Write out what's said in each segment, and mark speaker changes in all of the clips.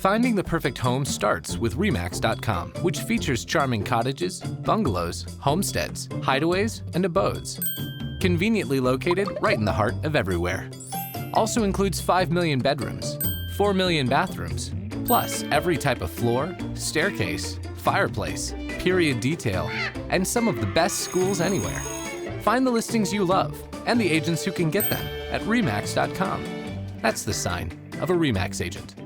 Speaker 1: Finding the perfect home starts with RE/MAX.com, which features charming cottages, bungalows, homesteads, hideaways, and abodes. Conveniently located right in the heart of everywhere. Also includes 5 million bedrooms, 4 million bathrooms, plus every type of floor, staircase, fireplace, period detail, and some of the best schools anywhere. Find the listings you love and the agents who can get them at RE/MAX.com. That's the sign of a RE/MAX agent.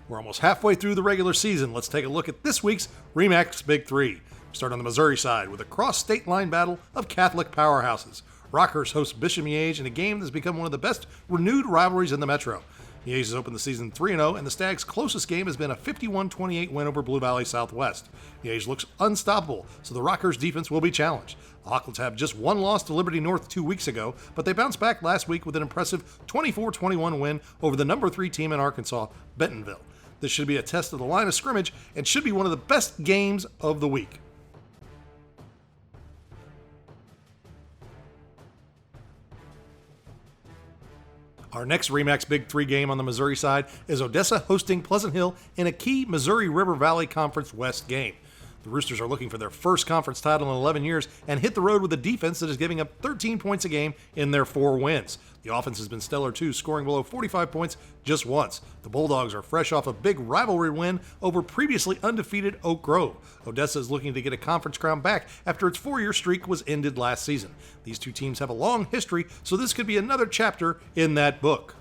Speaker 2: We're almost halfway through the regular season. Let's take a look at this week's RE/MAX Big Three. We start on the Missouri side with a cross-state line battle of Catholic powerhouses. Rockhurst hosts Bishop Miege in a game that's become one of the best renewed rivalries in the Metro. Miege has opened the season 3-0, and the Stags' closest game has been a 51-28 win over Blue Valley Southwest. Miege looks unstoppable, so the Rockhurst defense will be challenged. The Hawklets have just one loss to Liberty North 2 weeks ago, but they bounced back last week with an impressive 24-21 win over the number 3 team in Arkansas, Bentonville. This should be a test of the line of scrimmage and should be one of the best games of the week. Our next RE/MAX Big Three game on the Missouri side is Odessa hosting Pleasant Hill in a key Missouri River Valley Conference West game. The Roosters are looking for their first conference title in 11 years and hit the road with a defense that is giving up 13 points a game in their 4 wins. The offense has been stellar too, scoring below 45 points just once. The Bulldogs are fresh off a big rivalry win over previously undefeated Oak Grove. Odessa is looking to get a conference crown back after its 4-year streak was ended last season. These two teams have a long history, so this could be another chapter in that book.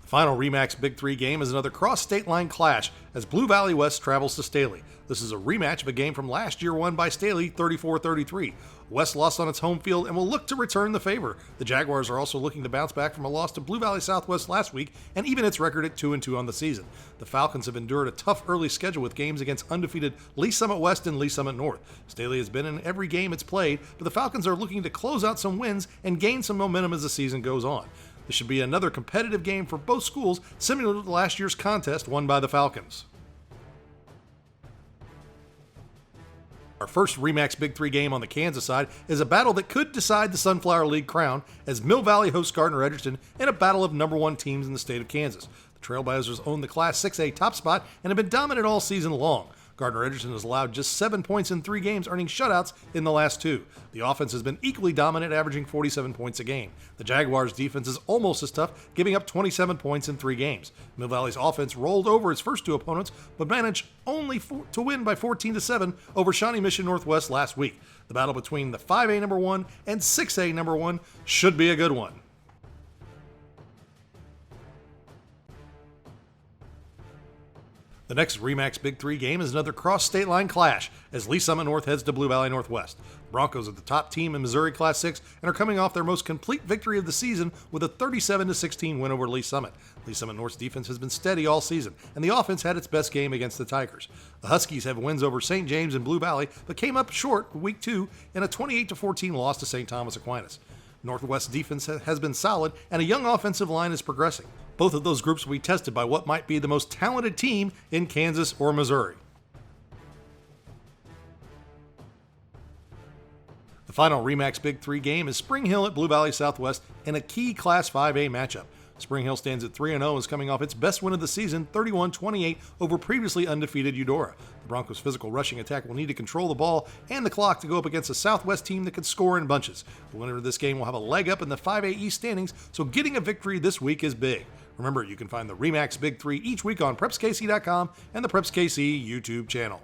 Speaker 2: The final RE/MAX Big Three game is another cross-state line clash as Blue Valley West travels to Staley. This is a rematch of a game from last year won by Staley 34-33. West lost on its home field and will look to return the favor. The Jaguars are also looking to bounce back from a loss to Blue Valley Southwest last week and even its record at 2-2 on the season. The Falcons have endured a tough early schedule with games against undefeated Lee Summit West and Lee Summit North. Staley has been in every game it's played, but the Falcons are looking to close out some wins and gain some momentum as the season goes on. This should be another competitive game for both schools, similar to last year's contest won by the Falcons. Our first RE/MAX Big Three game on the Kansas side is a battle that could decide the Sunflower League crown as Mill Valley hosts Gardner Edgerton in a battle of number 1 teams in the state of Kansas. The Trailblazers own the Class 6A top spot and have been dominant all season long. Gardner Edgerton has allowed just 7 points in 3 games, earning shutouts in the last 2. The offense has been equally dominant, averaging 47 points a game. The Jaguars' defense is almost as tough, giving up 27 points in 3 games. Mill Valley's offense rolled over its first 2 opponents, but managed only to win by 14-7 over Shawnee Mission Northwest last week. The battle between the 5A number 1 and 6A number 1 should be a good one. The next RE/MAX Big Three game is another cross-state line clash as Lee Summit North heads to Blue Valley Northwest. The Broncos are the top team in Missouri Class 6 and are coming off their most complete victory of the season with a 37-16 win over Lee Summit. Lee Summit North's defense has been steady all season, and the offense had its best game against the Tigers. The Huskies have wins over St. James and Blue Valley, but came up short week 2 in a 28-14 loss to St. Thomas Aquinas. Northwest's defense has been solid, and a young offensive line is progressing. Both of those groups will be tested by what might be the most talented team in Kansas or Missouri. The final RE/MAX Big Three game is Spring Hill at Blue Valley Southwest in a key Class 5A matchup. Spring Hill stands at 3-0 and is coming off its best win of the season, 31-28 over previously undefeated Eudora. The Broncos' physical rushing attack will need to control the ball and the clock to go up against a Southwest team that can score in bunches. The winner of this game will have a leg up in the 5A East standings, so getting a victory this week is big. Remember, you can find the RE/MAX Big Three each week on PrepsKC.com and the PrepsKC YouTube channel.